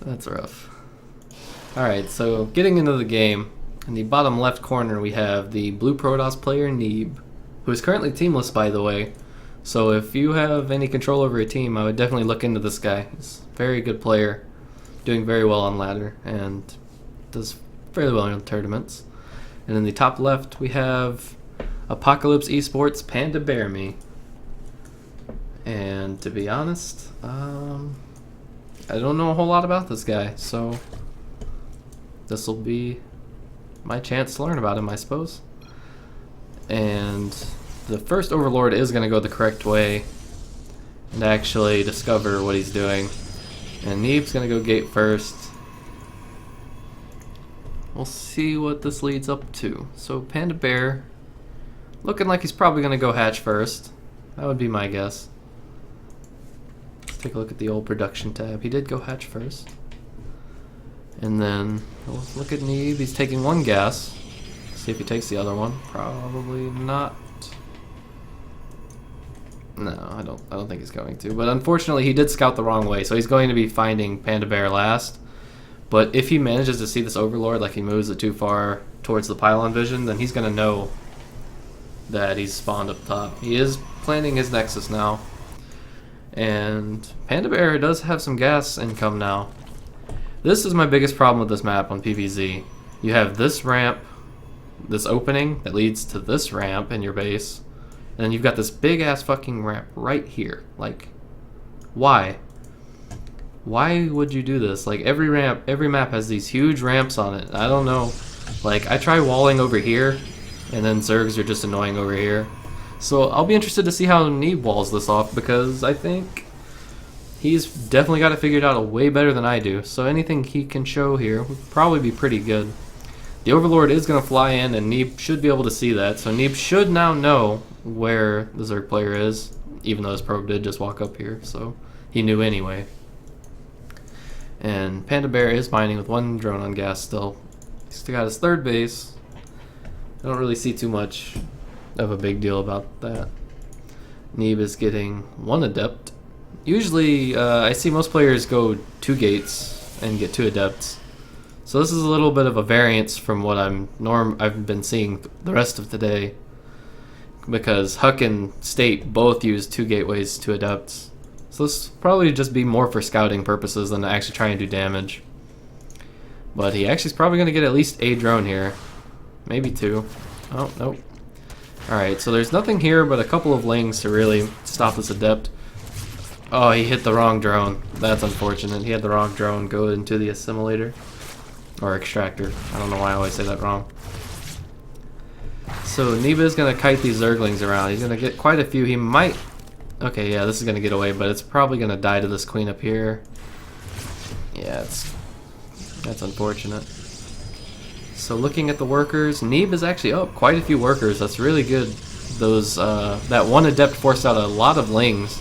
That's rough. Alright, so getting into the game, in the bottom left corner we have the blue Protoss player Neeb, who is currently teamless, by the way. So if you have any control over a team, I would definitely look into this guy. He's a very good player, doing very well on ladder, and does fairly well in tournaments. And in the top left we have Apocalypse Esports PandaBearMe. And to be honest, I don't know a whole lot about this guy, so this will be my chance to learn about him, I suppose. And the first Overlord is going to go the correct way and actually discover what he's doing. And Neeb's going to go gate first. We'll see what this leads up to. So Panda Bear, looking like he's probably going to go hatch first. That would be my guess. Let's take a look at the old production tab. He did go hatch first. And then we'll look at Neeb. He's taking one gas. See if he takes the other one. Probably not. No, I don't think he's going to. But unfortunately, he did scout the wrong way, so he's going to be finding Panda Bear last. But if he manages to see this Overlord, like he moves it too far towards the pylon vision, then he's going to know that he's spawned up top. He is planning his Nexus now. And Panda Bear does have some gas income now. This is my biggest problem with this map on PvZ. You have this ramp, this opening that leads to this ramp in your base, and then you've got this big ass fucking ramp right here. Like, why? Why would you do this? Like, every map has these huge ramps on it. I don't know. Like, I try walling over here, and then Zergs are just annoying over here. So I'll be interested to see how Neeb walls this off, because I think he's definitely got it figured out way better than I do. So anything he can show here would probably be pretty good. The Overlord is going to fly in, and Neeb should be able to see that. So Neeb should now know where the Zerg player is, even though his probe did just walk up here. So he knew anyway. And Panda Bear is mining with one drone on gas still. He's still got his third base. I don't really see too much of a big deal about that. Neeb is getting one adept. Usually, I see most players go 2 gates and get 2 adepts. So this is a little bit of a variance from what I've been seeing the rest of today, because Huck and State both use 2 gateways, 2 adepts. So this will probably just be more for scouting purposes than to actually try and do damage. But he actually is probably going to get at least a drone here. Maybe 2. Oh, nope. Alright, so there's nothing here but a couple of lings to really stop this adept. Oh, he hit the wrong drone. That's unfortunate. He had the wrong drone go into the assimilator. Or extractor. I don't know why I always say that wrong. So Neeb is going to kite these Zerglings around. He's going to get quite a few. He might... Okay, yeah, this is going to get away, but it's probably going to die to this queen up here. Yeah, that's unfortunate. So looking at the workers, Neeb is actually up quite a few workers. That's really good. That one adept forced out a lot of lings.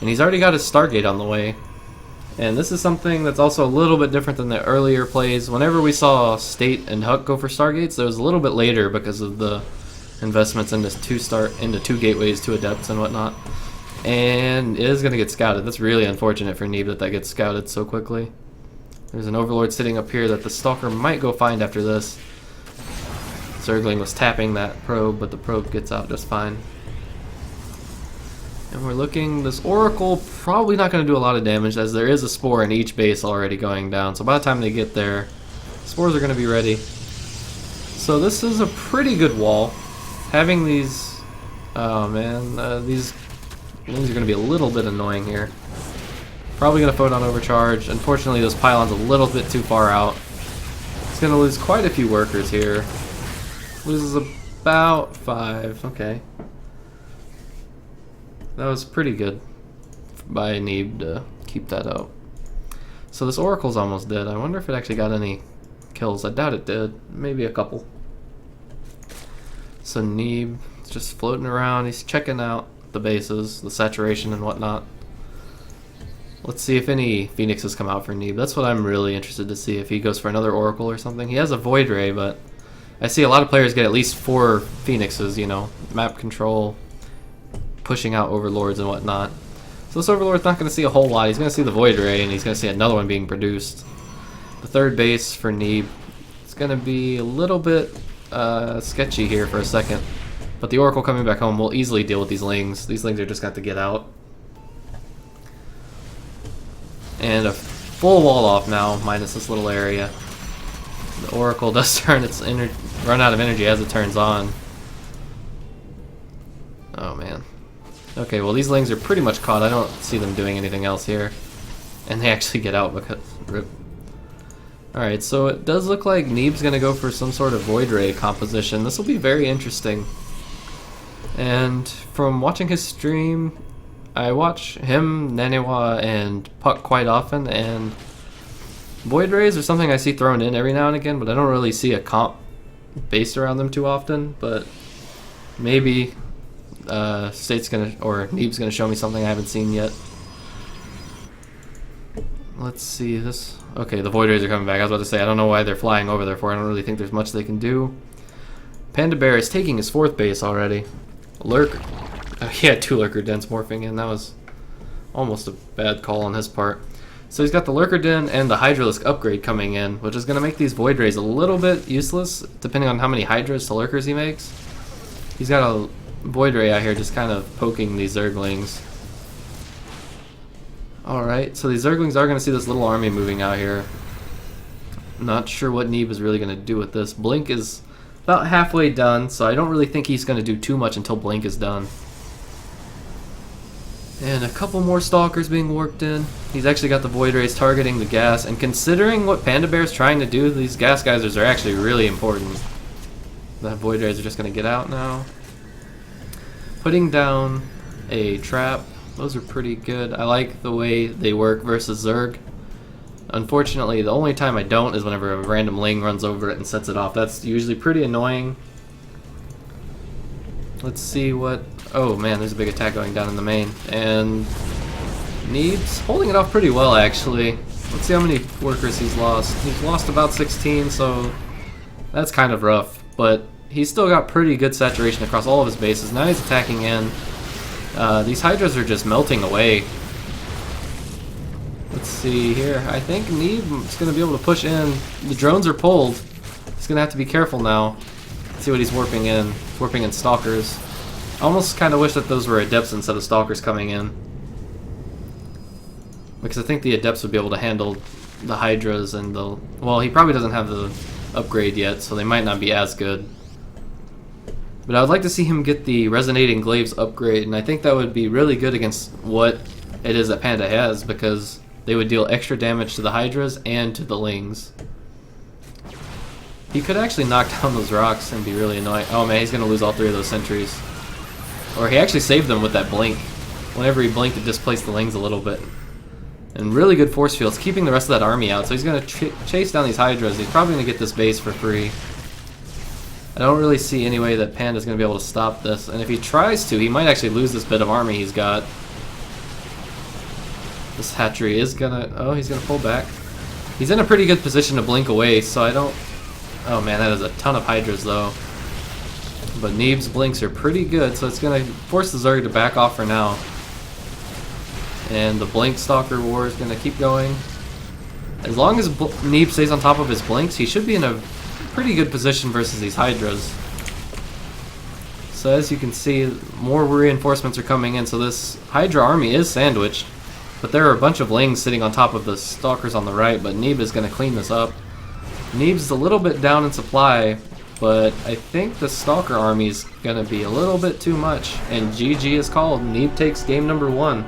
And he's already got his Stargate on the way. And this is something that's also a little bit different than the earlier plays. Whenever we saw State and Huck go for Stargates, it was a little bit later because of the investments into 2 gateways, 2 adepts and whatnot. And it is going to get scouted. That's really unfortunate for Neeb that gets scouted so quickly. There's an Overlord sitting up here that the Stalker might go find after this. Zergling was tapping that probe, but the probe gets out just fine. And we're looking, this Oracle probably not going to do a lot of damage, as there is a Spore in each base already going down. So by the time they get there, Spores are going to be ready. So this is a pretty good wall. Having these, oh man, these lings are going to be a little bit annoying here. Probably going to photon overcharge. Unfortunately, this pylon's a little bit too far out. It's going to lose quite a few workers here. Loses about 5, okay. That was pretty good by Neeb to keep that up. So this Oracle's almost dead. I wonder if it actually got any kills. I doubt it did. Maybe a couple. So Neeb is just floating around. He's checking out the bases, the saturation and whatnot. Let's see if any Phoenixes come out for Neeb. That's what I'm really interested to see, if he goes for another Oracle or something. He has a Void Ray, but I see a lot of players get at least 4 Phoenixes, you know, map control, pushing out Overlords and whatnot. So this Overlord's not going to see a whole lot. He's going to see the Void Ray, and he's going to see another one being produced. The third base for Neeb. It's going to be a little bit sketchy here for a second. But the Oracle coming back home will easily deal with these Lings. These Lings are just going to have to get out. And a full wall off now, minus this little area. The Oracle does turn its run out of energy as it turns on. Oh man. Okay, well these Lings are pretty much caught. I don't see them doing anything else here. And they actually get out because... Rip. Alright, so it does look like Neeb's going to go for some sort of Void Ray composition. This will be very interesting. And from watching his stream, I watch him, Nanewa, and Puck quite often, and Void Rays are something I see thrown in every now and again, but I don't really see a comp based around them too often. But maybe State's gonna, or Neeb's gonna show me something I haven't seen yet. Let's see this. Okay, the Void Rays are coming back. I was about to say, I don't know why they're flying over there for. I don't really think there's much they can do. PandaBear is taking his fourth base already. Lurker. He had two Lurker Dens morphing in. That was almost a bad call on his part. So he's got the Lurker Den and the Hydralisk upgrade coming in, which is going to make these Void Rays a little bit useless, depending on how many Hydras to Lurkers he makes. He's got a Void Ray out here just kind of poking these Zerglings. Alright, so these Zerglings are going to see this little army moving out here. Not sure what Neeb is really going to do with this. Blink is about halfway done, so I don't really think he's going to do too much until Blink is done. And a couple more Stalkers being warped in. He's actually got the Void Rays targeting the gas, and considering what PandaBear's trying to do, these gas geysers are actually really important. The Void Rays are just going to get out now. Putting down a trap. Those are pretty good. I like the way they work versus Zerg. Unfortunately, the only time I don't is whenever a random Ling runs over it and sets it off. That's usually pretty annoying. Let's see what... Oh man, there's a big attack going down in the main. And Neeb's holding it off pretty well, actually. Let's see how many workers he's lost. He's lost about 16, so that's kind of rough. But he's still got pretty good saturation across all of his bases. Now he's attacking in. These Hydras are just melting away. Let's see here. I think Neeb's going to be able to push in. The drones are pulled. He's going to have to be careful now. Let's see what he's warping in. Warping in Stalkers. I almost kind of wish that those were Adepts instead of Stalkers coming in. Because I think the Adepts would be able to handle the Hydras and the... Well, he probably doesn't have the upgrade yet, so they might not be as good. But I would like to see him get the Resonating Glaives upgrade, and I think that would be really good against what it is that Panda has, because they would deal extra damage to the Hydras and to the Lings. He could actually knock down those rocks and be really annoying. Oh man, he's going to lose all three of those sentries. Or he actually saved them with that blink. Whenever he blinked, it displaced the Lings a little bit. And really good force fields, keeping the rest of that army out. So he's going to chase down these Hydras. He's probably going to get this base for free. I don't really see any way that Panda's going to be able to stop this. And if he tries to, he might actually lose this bit of army he's got. This hatchery is going to... Oh, he's going to pull back. He's in a pretty good position to blink away, so I don't... Oh man, that is a ton of Hydras though. But Neeb's blinks are pretty good, so it's going to force the Zerg to back off for now. And the Blink Stalker war is going to keep going. As long as Neeb stays on top of his blinks, he should be in a pretty good position versus these Hydras. So as you can see, more reinforcements are coming in, so this Hydra army is sandwiched. But there are a bunch of Lings sitting on top of the Stalkers on the right, but Neeb is going to clean this up. Neeb's a little bit down in supply, but I think the Stalker army is going to be a little bit too much. And GG is called. Neeb takes game number 1.